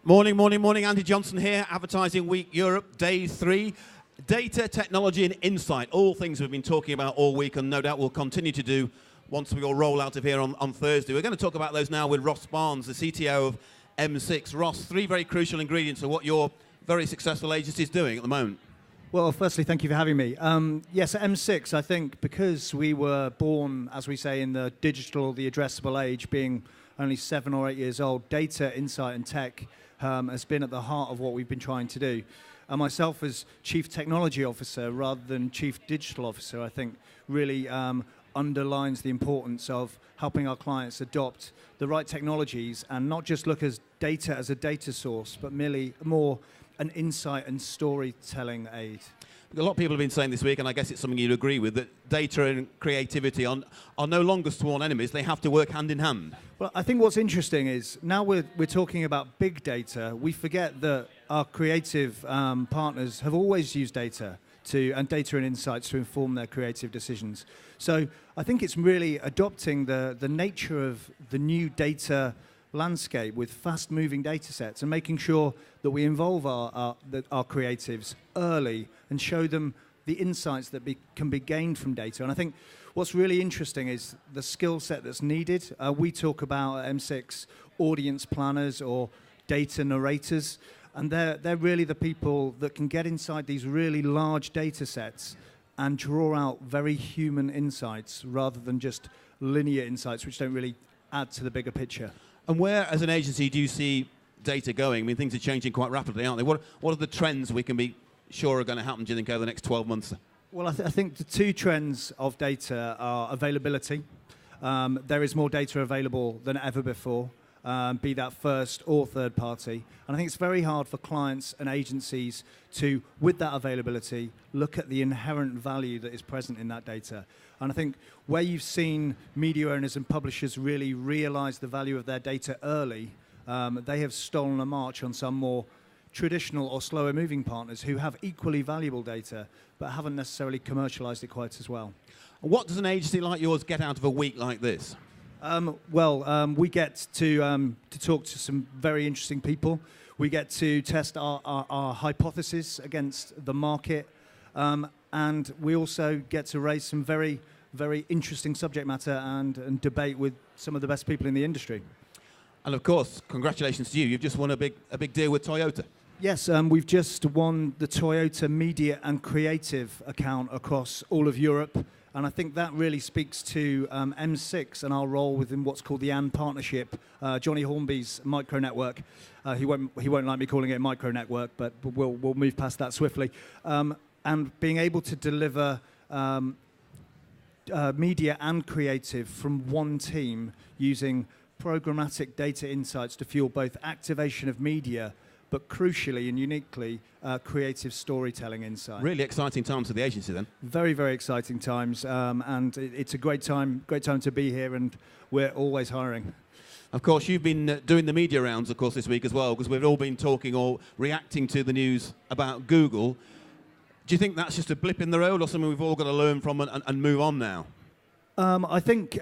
Morning, morning, morning. Andy Johnson here, Advertising Week Europe, day 3. Data, technology and insight, all things we've been talking about all week and no doubt we'll continue to do once we all roll out of here on Thursday. We're going to talk about those now with Ross Barnes, the CTO of M6. Ross, 3 very crucial ingredients of what your very successful agency is doing at the moment. Well, firstly, thank you for having me. Yes, at M6, I think because we were born, as we say, in the digital, the addressable age, being only 7 or 8 years old, data, insight and tech has been at the heart of what we've been trying to do. Myself as Chief Technology Officer rather than Chief Digital Officer, I think really underlines the importance of helping our clients adopt the right technologies and not just look at data as a data source, but merely more an insight and storytelling aid. A lot of people have been saying this week, and I guess it's something you'd agree with, that data and creativity are no longer sworn enemies. They have to work hand in hand. Well, I think what's interesting is now we're talking about big data. We forget that our creative partners have always used data and data and insights to inform their creative decisions. So I think it's really adopting the nature of the new data landscape with fast-moving data sets and making sure that we involve our creatives early and show them the insights that can be gained from data. And I think what's really interesting is the skill set that's needed. We talk about at M6 audience planners or data narrators, and they're really the people that can get inside these really large data sets and draw out very human insights rather than just linear insights which don't really add to the bigger picture. And where, as an agency, do you see data going? I mean, things are changing quite rapidly, aren't they? What are the trends we can be sure are going to happen, do you think, over the next 12 months? Well, I think the 2 trends of data are availability. There is more data available than ever before, be that first or third party. And I think it's very hard for clients and agencies to, with that availability, look at the inherent value that is present in that data. And I think where you've seen media owners and publishers really realize the value of their data early, they have stolen a march on some more traditional or slower moving partners who have equally valuable data but haven't necessarily commercialized it quite as well. What does an agency like yours get out of a week like this? We get to talk to some very interesting people. We get to test our hypothesis against the market, and we also get to raise some very, very interesting subject matter and debate with some of the best people in the industry. And of course, congratulations to you. You've just won a big deal with Toyota. Yes, we've just won the Toyota Media and Creative account across all of Europe. And I think that really speaks to M6 and our role within what's called the AND partnership, Johnny Hornby's micro network. He won't like me calling it a micro network, but we'll move past that swiftly. And being able to deliver media and creative from one team using programmatic data insights to fuel both activation of media, but crucially and uniquely, creative storytelling insight. Really exciting times for the agency then. Very, very exciting times, and it's a great time to be here, and we're always hiring. Of course, you've been doing the media rounds, of course, this week as well, because we've all been talking or reacting to the news about Google. Do you think that's just a blip in the road or something we've all got to learn from and move on now? I think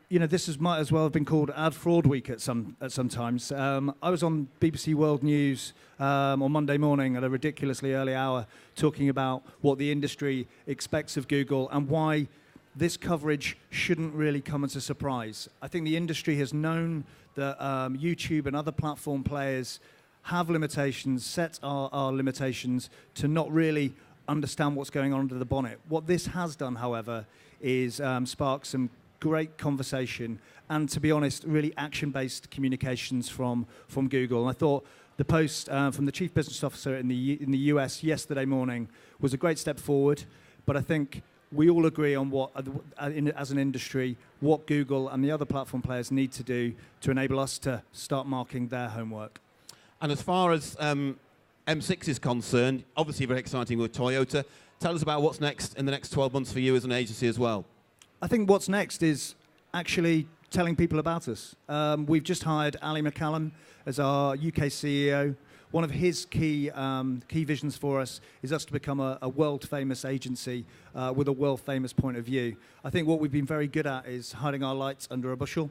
this might as well have been called Ad Fraud Week at some times. I was on BBC World News on Monday morning at a ridiculously early hour talking about what the industry expects of Google and why this coverage shouldn't really come as a surprise. I think the industry has known that YouTube and other platform players have limitations, set our limitations to not really understand what's going on under the bonnet. What this has done, however, is spark some great conversation and, to be honest, really action-based communications from Google. And I thought the post from the Chief Business Officer in the US yesterday morning was a great step forward, but I think we all agree on what, as an industry, what Google and the other platform players need to do to enable us to start marking their homework. And as far as M6 is concerned, obviously very exciting with Toyota. Tell us about what's next in the next 12 months for you as an agency as well. I think what's next is actually telling people about us. We've just hired Ali McCallum as our UK CEO. One of his key visions for us is us to become a world-famous agency with a world-famous point of view. I think what we've been very good at is hiding our lights under a bushel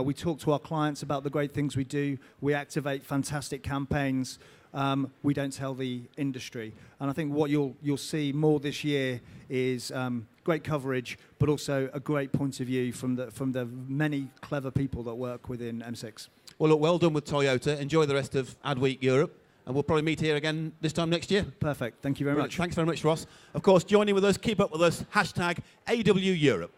We talk to our clients about the great things we do. We activate fantastic campaigns. We don't tell the industry. And I think what you'll see more this year is great coverage, but also a great point of view from the many clever people that work within M6. Well, look, well done with Toyota. Enjoy the rest of Adweek Europe. And we'll probably meet here again this time next year. Perfect. Thank you very much. Thanks very much, Ross. Of course, joining with us, keep up with us, #AW Europe.